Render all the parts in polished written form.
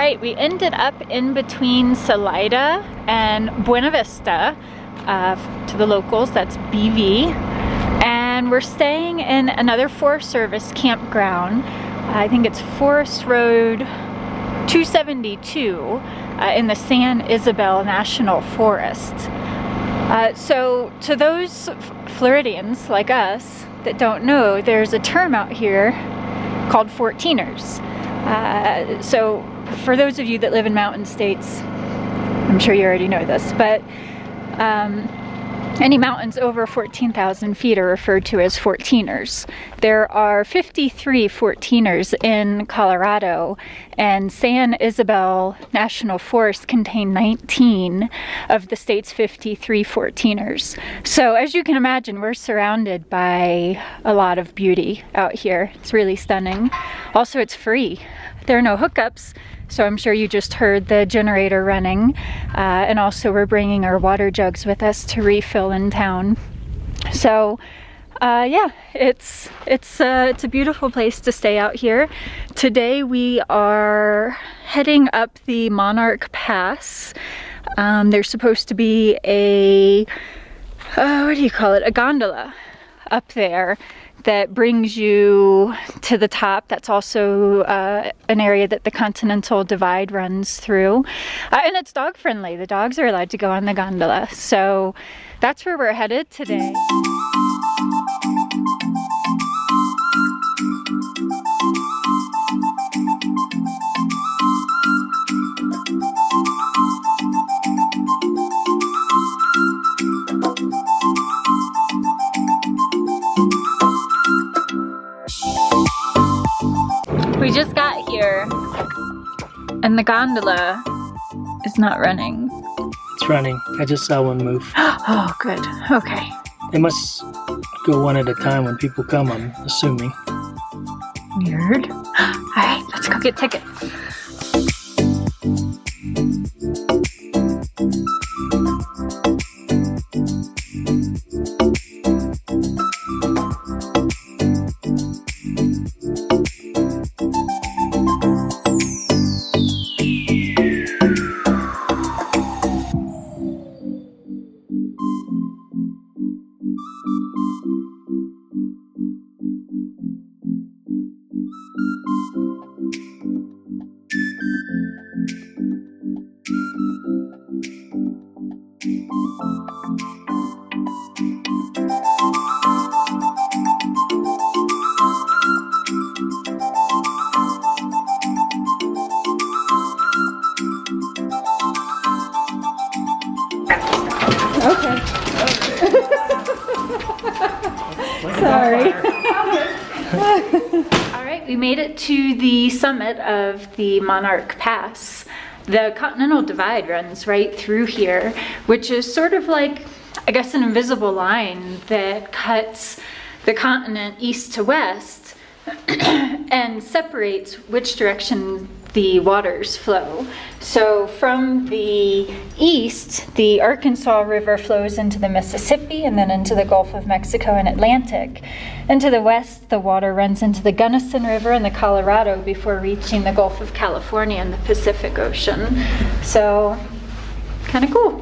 right, we ended up in between Salida and Buena Vista. To the locals, that's BV. And we're staying in another Forest Service campground. I think it's Forest Road 272 in the San Isabel National Forest. So to those Floridians like us that don't know, there's a term out here called 14ers. So for those of you that live in mountain states, I'm sure you already know this, but any mountains over 14,000 feet are referred to as 14ers. There are 53 14ers in Colorado, and San Isabel National Forest contains 19 of the state's 53 14ers. So as you can imagine, we're surrounded by a lot of beauty out here. It's really stunning. Also, it's free. There are no hookups, so I'm sure you just heard the generator running. And also we're bringing our water jugs with us to refill in town. So yeah, it's a beautiful place to stay out here. Today we are heading up the Monarch Pass. There's supposed to be a, what do you call it, a gondola up there that brings you to the top. That's also an area that the Continental Divide runs through. And it's dog friendly. The dogs are allowed to go on the gondola. So that's where we're headed today. We just got here and the gondola is not running. It's running. I just saw one move. Oh, good. Okay. It must go one at a time when people come, I'm assuming. Weird. All right, let's go get tickets. Okay. Sorry. All right, we made it to the summit of the Monarch Pass. The Continental Divide runs right through here, which is sort of like, I guess, an invisible line that cuts the continent east to west and separates which direction the waters flow. So from the east, the Arkansas River flows into the Mississippi and then into the Gulf of Mexico and Atlantic. And to the west, the water runs into the Gunnison River and the Colorado before reaching the Gulf of California and the Pacific Ocean. So, kind of cool.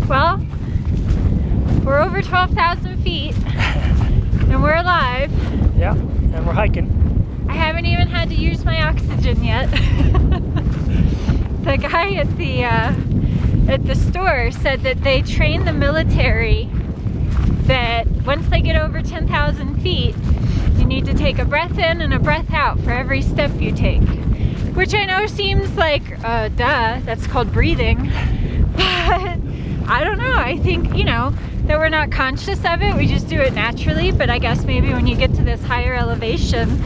Well, we're over 12,000 feet and we're alive. Yeah, and we're hiking. I haven't even had to use my oxygen yet. The guy at the store said that they train the military that once they get over 10,000 feet, you need to take a breath in and a breath out for every step you take. Which I know seems like, duh, that's called breathing. But I don't know, I think, you know, that we're not conscious of it, we just do it naturally, but I guess maybe when you get to this higher elevation,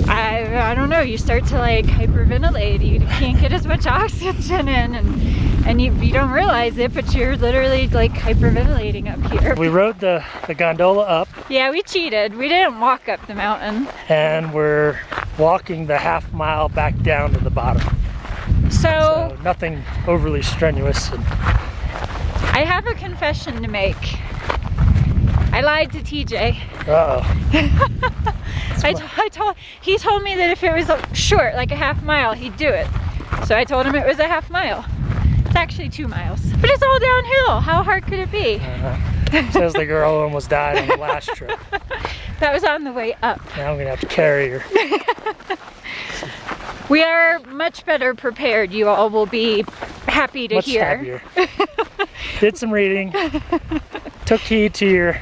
I don't know, you start to like hyperventilate, you can't get as much oxygen in, and And you don't realize it, but you're literally like hyperventilating up here. We rode the gondola up. Yeah, we cheated. We didn't walk up the mountain. And we're walking the half-mile back down to the bottom. So nothing overly strenuous. I have a confession to make. I lied to TJ. Uh-oh. He told me that if it was short, like a half mile, he'd do it. So I told him it was a half mile. It's actually 2 miles. But it's all downhill. How hard could it be? Says the girl who almost died on the last trip. That was on the way up. Now I'm gonna have to carry her. We are much better prepared. You all will be happy to hear. Happier. Did some reading. Took heed to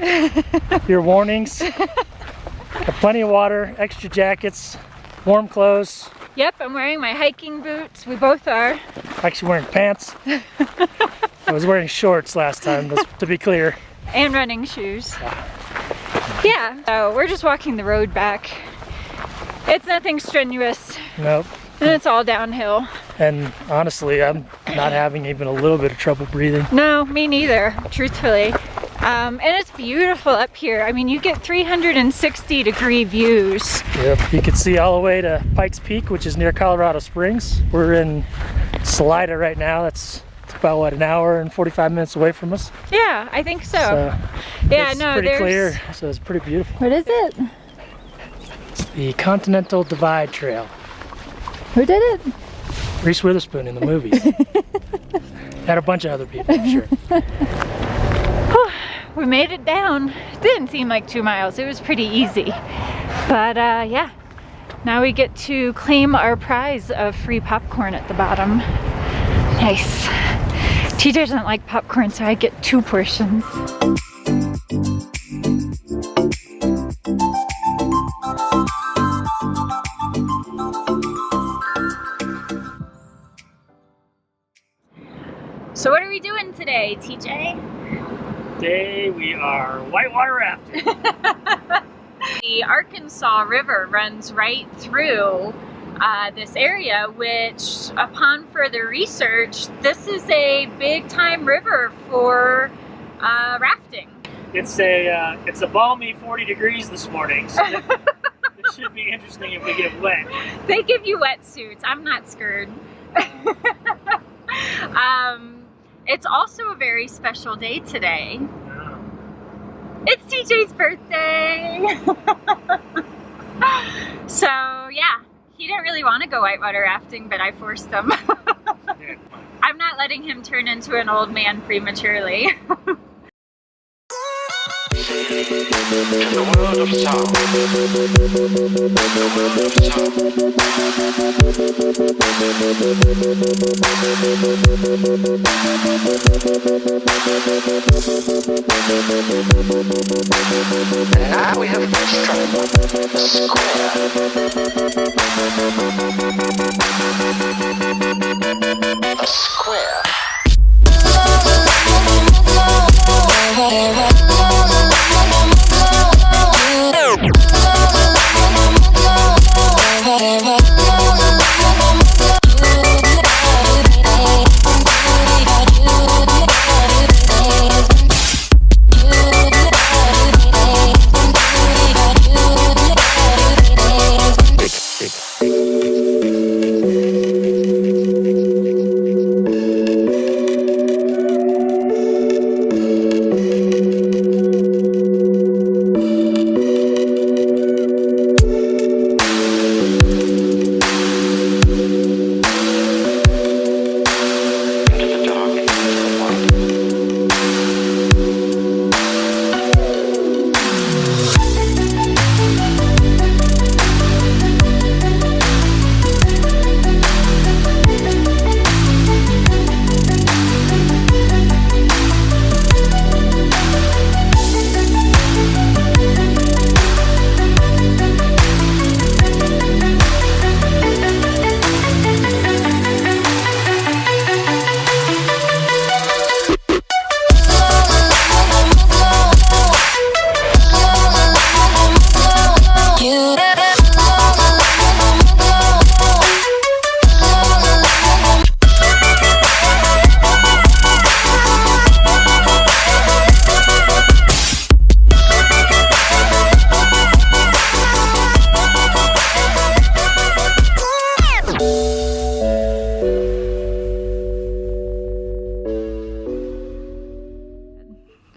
your warnings. Got plenty of water, extra jackets, warm clothes. Yep, I'm wearing my hiking boots. We both are. Actually wearing pants. I was wearing shorts last time, to be clear. And running shoes. Yeah, so we're just walking the road back. It's nothing strenuous. Nope. And it's all downhill. And honestly, I'm not having even a little bit of trouble breathing. No, me neither, truthfully. And it's beautiful up here. I mean, you get 360-degree views. Yep, you can see all the way to Pikes Peak, which is near Colorado Springs. We're in Salida right now. It's about, what, an hour and 45 minutes away from us? Yeah, I think so. Yeah, it's no, pretty clear, so it's pretty beautiful. What is it? It's the Continental Divide Trail. Who did it? Reese Witherspoon in the movies. And a bunch of other people, I'm sure. We made it down. It didn't seem like 2 miles. It was pretty easy. But yeah, now we get to claim our prize of free popcorn at the bottom. Nice. TJ doesn't like popcorn, so I get 2 portions. So what are we doing today, TJ? Today we are whitewater rafting. The Arkansas River runs right through this area, which upon further research, this is a big time river for rafting. It's a balmy 40 degrees this morning, so it should be interesting if we get wet. They give you wetsuits. I'm not scared. It's also a very special day today. It's TJ's birthday. So yeah, he didn't really want to go whitewater rafting, but I forced him. I'm not letting him turn into an old man prematurely. The world of sound. The world of sound. And now we have first drum, a square. A square.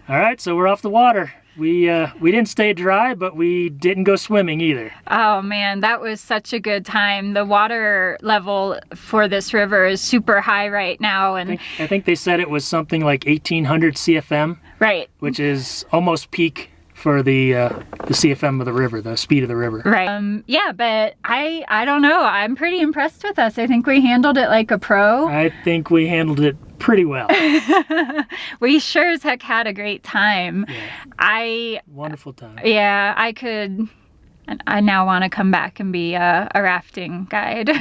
All right, so we're off the water. We didn't stay dry, but we didn't go swimming either. Oh man, that was such a good time. The water level for this river is super high right now, and I think they said it was something like 1,800 CFM, right, which is almost peak for the CFM of the river, the speed of the river. right. Yeah, but I don't know. I'm pretty impressed with us. I think we handled it like a pro. I think we handled it pretty well. We sure as heck had a great time. Yeah. Wonderful time. Yeah, I now want to come back and be a rafting guide.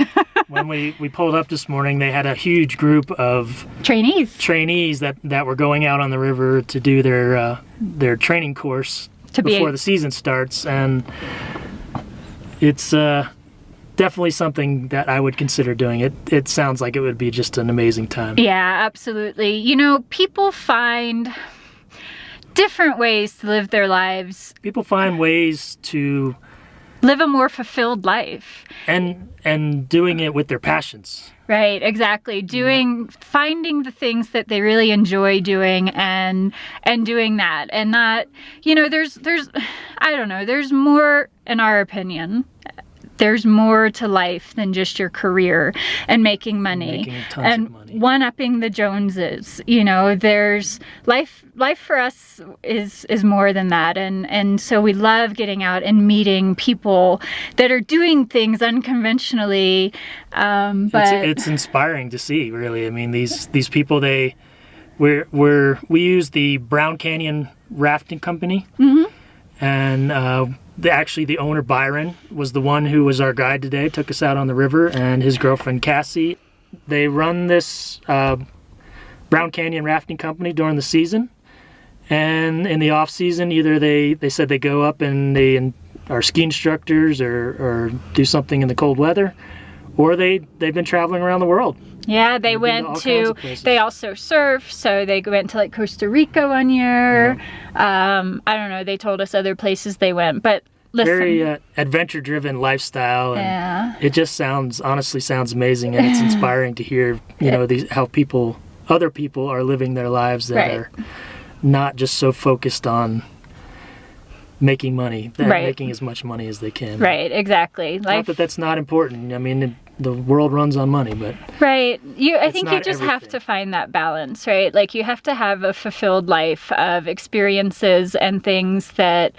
When we pulled up this morning, they had a huge group of Trainees that were going out on the river to do their training course before the season starts, and it's definitely something that I would consider doing. It sounds like it would be just an amazing time. Yeah, absolutely. You know, people find different ways to live their lives. People find ways to live a more fulfilled life. And doing it with their passions. Right, exactly. Finding the things that they really enjoy doing and doing that. And not, you know, there's I don't know, there's more, in our opinion, there's more to life than just your career and making money and one-upping the Joneses. You know, there's life for us is more than that, and so we love getting out and meeting people that are doing things unconventionally. But it's inspiring to see, really. I mean, these people, we use the Brown Canyon Rafting Company, and actually the owner, Byron, was the one who was our guide today, took us out on the river, and his girlfriend Cassie. They run this Brown Canyon Rafting Company during the season, and in the off season, either they said they go up and they are ski instructors or do something in the cold weather, or they've been traveling around the world. Yeah, they also surf, so they went to like Costa Rica one year. Yeah. I don't know, they told us other places they went, but listen. Very adventure-driven lifestyle, and it just honestly sounds amazing, and it's inspiring to hear, you know, how other people are living their lives that are not just so focused on making money, making as much money as they can. Right, exactly. Not that that's not important. I mean, the world runs on money, but I think you just have to find that balance, right? Like, you have to have a fulfilled life of experiences and things that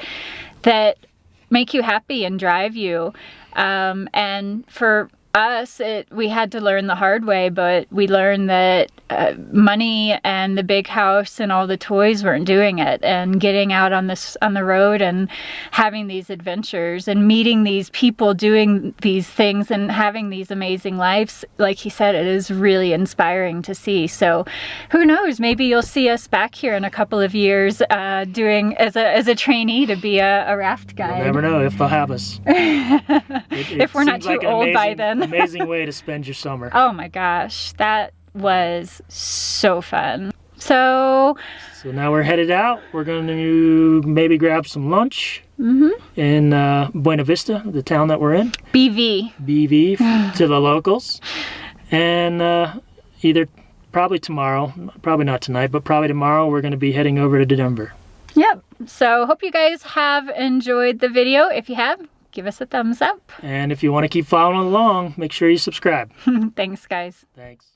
make you happy and drive you. And for us, we had to learn the hard way, but we learned that money and the big house and all the toys weren't doing it, and getting out on the road and having these adventures and meeting these people doing these things and having these amazing lives, like he said, it is really inspiring to see. So who knows, maybe you'll see us back here in a couple of years doing as a trainee to be a raft guide. You'll never know if they'll have us. If we're not too old by then. Amazing way to spend your summer. Oh my gosh, that was so fun. So now we're headed out. We're going to maybe grab some lunch in Buena Vista, the town that we're in. BV to the locals. And probably tomorrow, probably not tonight, but probably tomorrow, we're going to be heading over to Denver. Yep. So hope you guys have enjoyed the video. If you have, give us a thumbs up. And if you want to keep following along, make sure you subscribe. Thanks, guys. Thanks.